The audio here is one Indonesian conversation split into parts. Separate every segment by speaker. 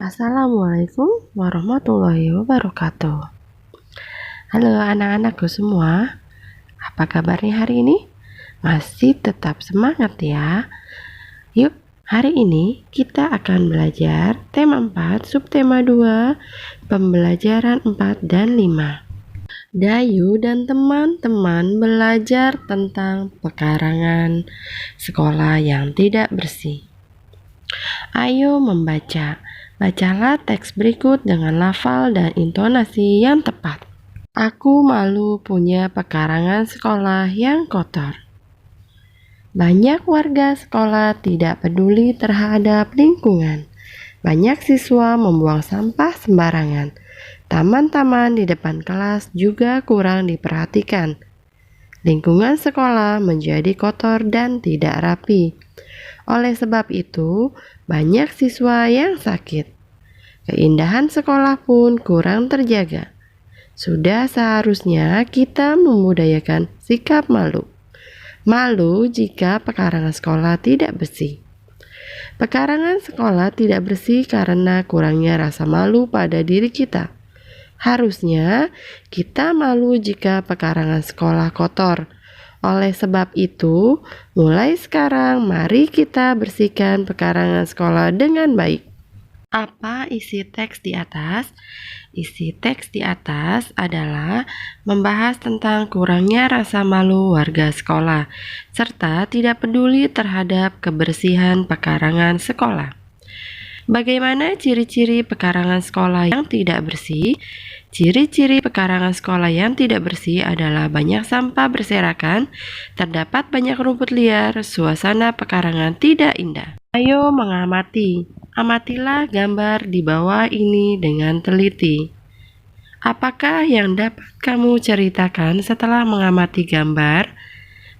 Speaker 1: Assalamualaikum warahmatullahi wabarakatuh. Halo anak-anakku semua, apa kabarnya hari ini? Masih tetap semangat ya? Yuk, hari ini kita akan belajar tema 4, subtema 2, pembelajaran 4 dan 5. Dayu dan teman-teman belajar tentang pekarangan sekolah yang tidak bersih. Ayo membaca. Bacalah teks berikut dengan lafal dan intonasi yang tepat. Aku malu punya pekarangan sekolah yang kotor. Banyak warga sekolah tidak peduli terhadap lingkungan. Banyak siswa membuang sampah sembarangan. Taman-taman di depan kelas juga kurang diperhatikan. Lingkungan sekolah menjadi kotor dan tidak rapi. Oleh sebab itu, banyak siswa yang sakit. Keindahan sekolah pun kurang terjaga. Sudah seharusnya kita membudayakan sikap malu. Malu jika pekarangan sekolah tidak bersih. Pekarangan sekolah tidak bersih karena kurangnya rasa malu pada diri kita. Harusnya kita malu jika pekarangan sekolah kotor. Oleh sebab itu, mulai sekarang mari kita bersihkan pekarangan sekolah dengan baik. Apa isi teks di atas? Isi teks di atas adalah membahas tentang kurangnya rasa malu warga sekolah, serta tidak peduli terhadap kebersihan pekarangan sekolah. Bagaimana ciri-ciri pekarangan sekolah yang tidak bersih? Ciri-ciri pekarangan sekolah yang tidak bersih adalah banyak sampah berserakan, terdapat banyak rumput liar, suasana pekarangan tidak indah. Ayo mengamati. Amatilah gambar di bawah ini dengan teliti. Apakah yang dapat kamu ceritakan setelah mengamati gambar?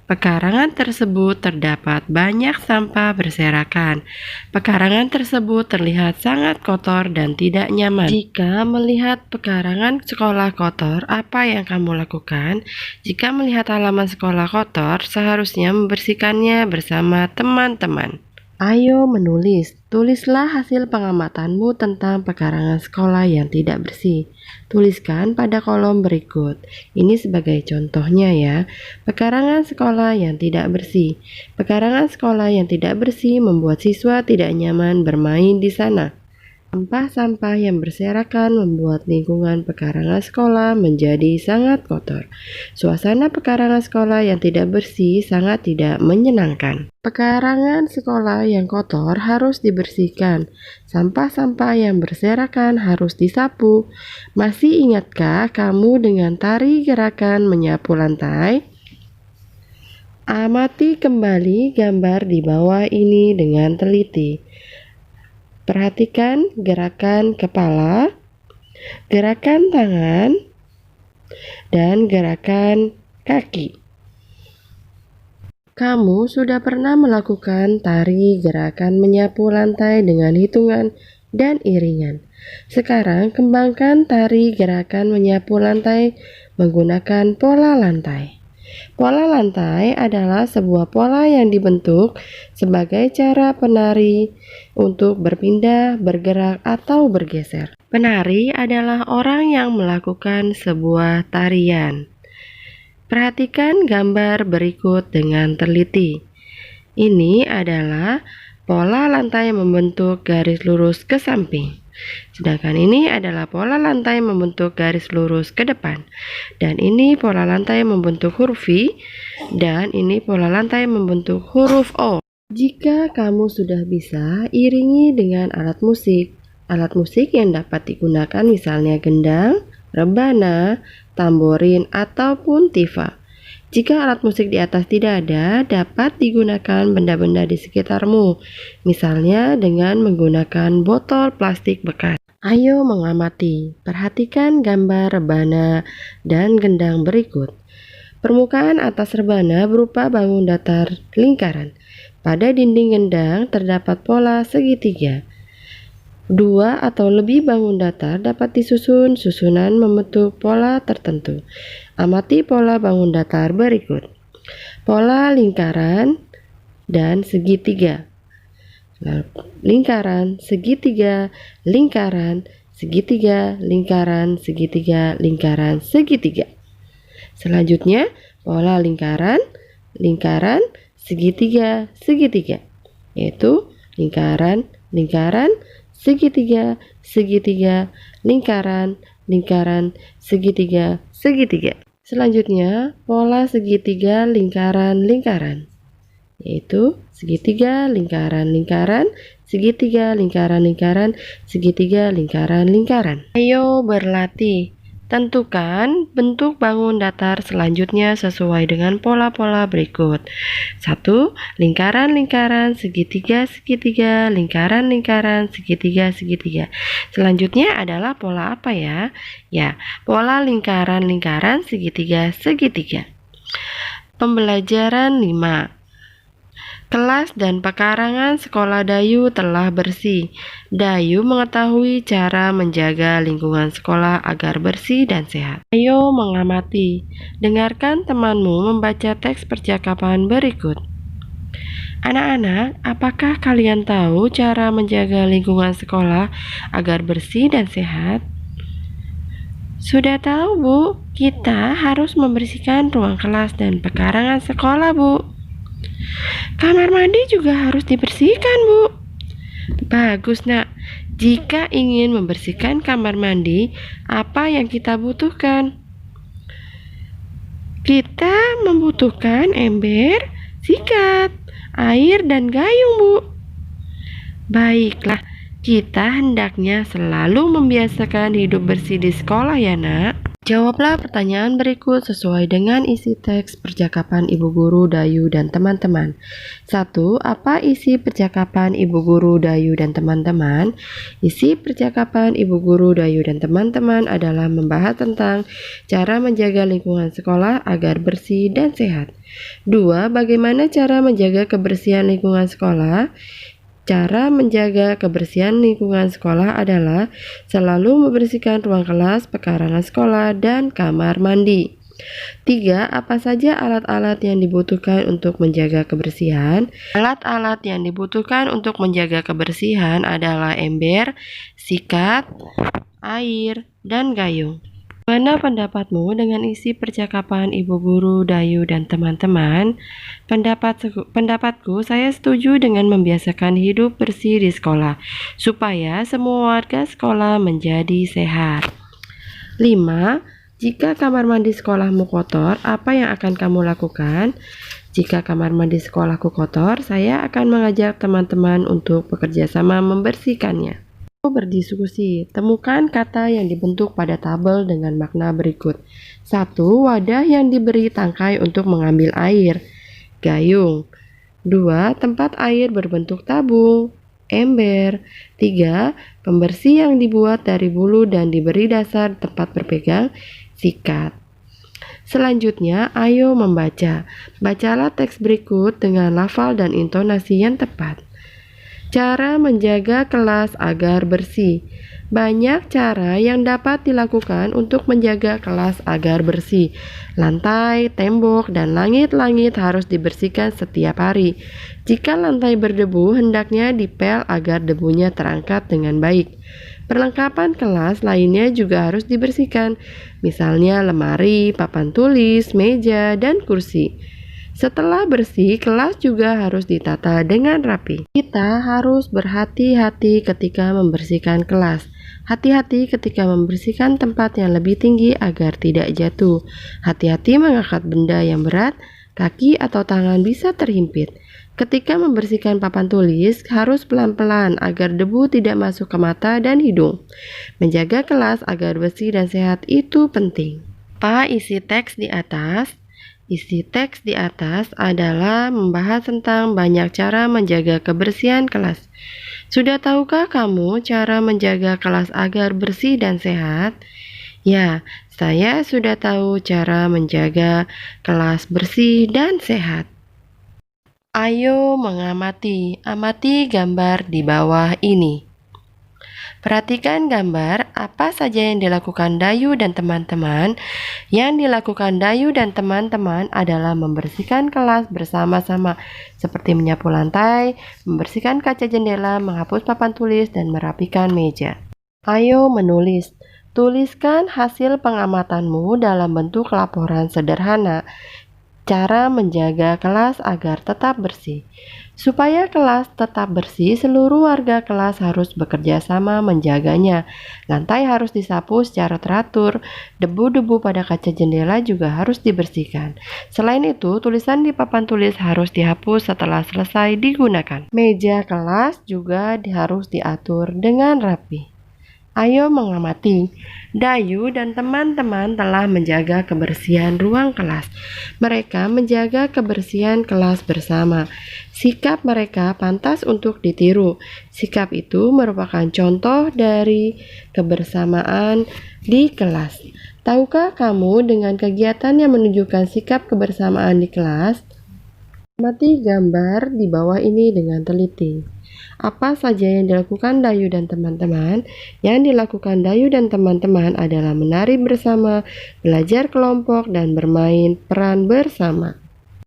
Speaker 1: Pekarangan tersebut terdapat banyak sampah berserakan. Pekarangan tersebut terlihat sangat kotor dan tidak nyaman. Jika melihat pekarangan sekolah kotor, apa yang kamu lakukan? Jika melihat halaman sekolah kotor, seharusnya membersihkannya bersama teman-teman. Ayo menulis. Tulislah hasil pengamatanmu tentang pekarangan sekolah yang tidak bersih. Tuliskan pada kolom berikut. Ini sebagai contohnya ya. Pekarangan sekolah yang tidak bersih. Pekarangan sekolah yang tidak bersih membuat siswa tidak nyaman bermain di sana. Sampah-sampah yang berserakan membuat lingkungan pekarangan sekolah menjadi sangat kotor. Suasana pekarangan sekolah yang tidak bersih sangat tidak menyenangkan. Pekarangan sekolah yang kotor harus dibersihkan. Sampah-sampah yang berserakan harus disapu. Masih ingatkah kamu dengan tari gerakan menyapu lantai? Amati kembali gambar di bawah ini dengan teliti. Perhatikan gerakan kepala, gerakan tangan, dan gerakan kaki. Kamu sudah pernah melakukan tari gerakan menyapu lantai dengan hitungan dan iringan. Sekarang kembangkan tari gerakan menyapu lantai menggunakan pola lantai. Pola lantai adalah sebuah pola yang dibentuk sebagai cara penari untuk berpindah, bergerak, atau bergeser. Penari adalah orang yang melakukan sebuah tarian. Perhatikan gambar berikut dengan teliti. Ini adalah pola lantai membentuk garis lurus ke samping. Sedangkan ini adalah pola lantai membentuk garis lurus ke depan. Dan ini pola lantai membentuk huruf V. Dan ini pola lantai membentuk huruf O. Jika kamu sudah bisa, iringi dengan alat musik. Alat musik yang dapat digunakan misalnya gendang, rebana, tamborin, ataupun tifa. Jika alat musik di atas tidak ada, dapat digunakan benda-benda di sekitarmu, misalnya dengan menggunakan botol plastik bekas. Ayo mengamati, perhatikan gambar rebana dan gendang berikut. Permukaan atas rebana berupa bangun datar lingkaran. Pada dinding gendang terdapat pola segitiga. Dua atau lebih bangun datar dapat disusun susunan membentuk pola tertentu. Amati pola bangun datar berikut. Pola lingkaran dan segitiga. lingkaran, segitiga, lingkaran, segitiga, lingkaran, segitiga, lingkaran, segitiga. Selanjutnya, pola lingkaran, lingkaran, segitiga, segitiga, yaitu lingkaran, lingkaran, segitiga, segitiga, lingkaran, lingkaran, segitiga, segitiga. Selanjutnya, pola segitiga, lingkaran, lingkaran, yaitu segitiga, lingkaran, lingkaran, segitiga, lingkaran, lingkaran, segitiga, lingkaran, lingkaran. Ayo berlatih. Tentukan bentuk bangun datar selanjutnya sesuai dengan pola-pola berikut. 1. Lingkaran, lingkaran, segitiga, segitiga, lingkaran, lingkaran, segitiga, segitiga. Selanjutnya adalah pola apa ya? Ya, pola lingkaran, lingkaran, segitiga, segitiga. Pembelajaran 5. Kelas dan pekarangan sekolah Dayu telah bersih. Dayu mengetahui cara menjaga lingkungan sekolah agar bersih dan sehat. Ayo mengamati. Dengarkan temanmu membaca teks percakapan berikut. Anak-anak, apakah kalian tahu cara menjaga lingkungan sekolah agar bersih dan sehat? Sudah tahu, Bu. Kita harus membersihkan ruang kelas dan pekarangan sekolah, Bu. Kamar mandi juga harus dibersihkan, Bu. Bagus, Nak. Jika ingin membersihkan kamar mandi, apa yang kita butuhkan? Kita membutuhkan ember, sikat, air, dan gayung, Bu. Baiklah, kita hendaknya selalu membiasakan hidup bersih di sekolah ya, Nak. Jawablah pertanyaan berikut sesuai dengan isi teks percakapan Ibu Guru Dayu dan teman-teman. 1. Apa isi percakapan Ibu Guru Dayu dan teman-teman? Isi percakapan Ibu Guru Dayu dan teman-teman adalah membahas tentang cara menjaga lingkungan sekolah agar bersih dan sehat. 2. Bagaimana cara menjaga kebersihan lingkungan sekolah? Cara menjaga kebersihan lingkungan sekolah adalah selalu membersihkan ruang kelas, pekarangan sekolah, dan kamar mandi. 3. Apa saja alat-alat yang dibutuhkan untuk menjaga kebersihan? Alat-alat yang dibutuhkan untuk menjaga kebersihan adalah ember, sikat, air, dan gayung. Mana pendapatmu dengan isi percakapan Ibu Guru Dayu dan teman-teman? Pendapatku, saya setuju dengan membiasakan hidup bersih di sekolah, supaya semua warga sekolah menjadi sehat. 5. Jika kamar mandi sekolahmu kotor, apa yang akan kamu lakukan? Jika kamar mandi sekolahku kotor, saya akan mengajak teman-teman untuk bekerja sama membersihkannya. Berdiskusi, temukan kata yang dibentuk pada tabel dengan makna berikut. 1. Wadah yang diberi tangkai untuk mengambil air, gayung. 2. Tempat air berbentuk tabung, ember. 3. Pembersih yang dibuat dari bulu dan diberi dasar tempat berpegang, sikat. Selanjutnya, ayo membaca. Bacalah teks berikut dengan lafal dan intonasi yang tepat. Cara menjaga kelas agar bersih. Banyak cara yang dapat dilakukan untuk menjaga kelas agar bersih. Lantai, tembok, dan langit-langit harus dibersihkan setiap hari. Jika lantai berdebu, hendaknya dipel agar debunya terangkat dengan baik. Perlengkapan kelas lainnya juga harus dibersihkan, misalnya lemari, papan tulis, meja, dan kursi. Setelah bersih, kelas juga harus ditata dengan rapi. Kita harus berhati-hati ketika membersihkan kelas. Hati-hati ketika membersihkan tempat yang lebih tinggi agar tidak jatuh. Hati-hati mengangkat benda yang berat, kaki atau tangan bisa terhimpit. Ketika membersihkan papan tulis, harus pelan-pelan agar debu tidak masuk ke mata dan hidung. Menjaga kelas agar bersih dan sehat itu penting. Apa isi teks di atas? Isi teks di atas adalah membahas tentang banyak cara menjaga kebersihan kelas. Sudah tahukah kamu cara menjaga kelas agar bersih dan sehat? Ya, saya sudah tahu cara menjaga kelas bersih dan sehat. Ayo mengamati. Amati gambar di bawah ini. Perhatikan gambar apa saja yang dilakukan Dayu dan teman-teman. Yang dilakukan Dayu dan teman-teman adalah membersihkan kelas bersama-sama, seperti menyapu lantai, membersihkan kaca jendela, menghapus papan tulis, dan merapikan meja. Ayo menulis. Tuliskan hasil pengamatanmu dalam bentuk laporan sederhana. Cara menjaga kelas agar tetap bersih. Supaya kelas tetap bersih, seluruh warga kelas harus bekerja sama menjaganya. Lantai harus disapu secara teratur, debu-debu pada kaca jendela juga harus dibersihkan. Selain itu, tulisan di papan tulis harus dihapus setelah selesai digunakan. Meja kelas juga harus diatur dengan rapi. Ayo mengamati. Dayu dan teman-teman telah menjaga kebersihan ruang kelas. Mereka menjaga kebersihan kelas bersama. Sikap mereka pantas untuk ditiru. Sikap itu merupakan contoh dari kebersamaan di kelas. Tahukah kamu dengan kegiatan yang menunjukkan sikap kebersamaan di kelas? Amati gambar di bawah ini dengan teliti. Apa saja yang dilakukan Dayu dan teman-teman? Yang dilakukan Dayu dan teman-teman adalah menari bersama, belajar kelompok, dan bermain peran bersama.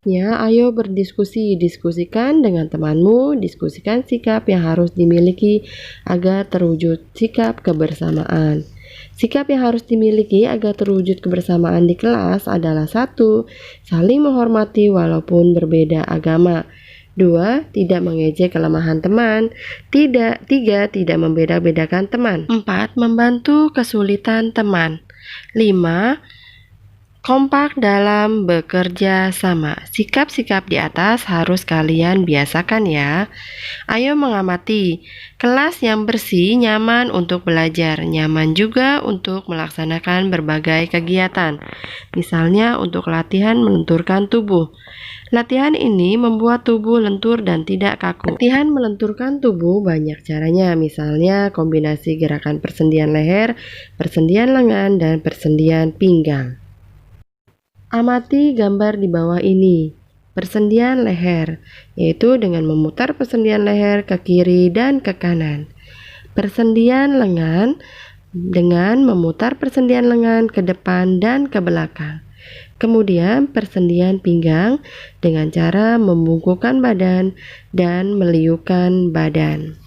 Speaker 1: Ya, ayo berdiskusi, diskusikan dengan temanmu, diskusikan sikap yang harus dimiliki agar terwujud sikap kebersamaan. Sikap yang harus dimiliki agar terwujud kebersamaan di kelas adalah 1. Saling menghormati walaupun berbeda agama. 2. Tidak mengejek kelemahan teman. 3. Tidak membeda-bedakan teman. 4. Membantu kesulitan teman. 5. Kompak dalam bekerja sama. Sikap-sikap di atas harus kalian biasakan ya. Ayo mengamati. Kelas yang bersih nyaman untuk belajar, nyaman juga untuk melaksanakan berbagai kegiatan. Misalnya untuk latihan melenturkan tubuh. Latihan ini membuat tubuh lentur dan tidak kaku. Latihan melenturkan tubuh banyak caranya, misalnya kombinasi gerakan persendian leher, persendian lengan, dan persendian pinggang. Amati gambar di bawah ini. Persendian leher, yaitu dengan memutar persendian leher ke kiri dan ke kanan. Persendian lengan dengan memutar persendian lengan ke depan dan ke belakang. Kemudian persendian pinggang dengan cara membungkukkan badan dan meliukkan badan.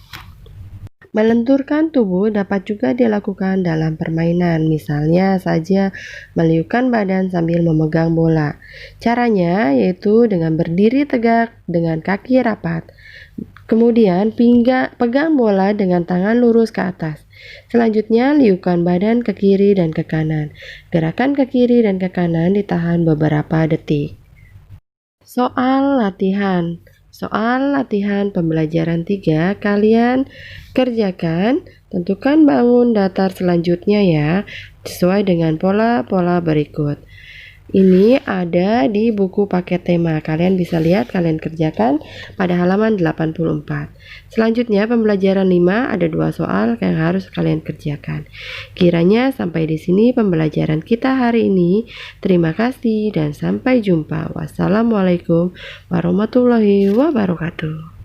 Speaker 1: Melenturkan tubuh dapat juga dilakukan dalam permainan, misalnya saja meliukkan badan sambil memegang bola. Caranya yaitu dengan berdiri tegak dengan kaki rapat. Kemudian pegang bola dengan tangan lurus ke atas. Selanjutnya liukkan badan ke kiri dan ke kanan. Gerakan ke kiri dan ke kanan ditahan beberapa detik. Soal latihan. Soal latihan pembelajaran 3 kalian kerjakan. Tentukan bangun datar selanjutnya ya, sesuai dengan pola-pola berikut. Ini ada di buku paket tema. Kalian bisa lihat, kalian kerjakan pada halaman 84. Selanjutnya pembelajaran 5 ada 2 soal yang harus kalian kerjakan. Kiranya sampai di sini pembelajaran kita hari ini. Terima kasih dan sampai jumpa. Wassalamualaikum warahmatullahi wabarakatuh.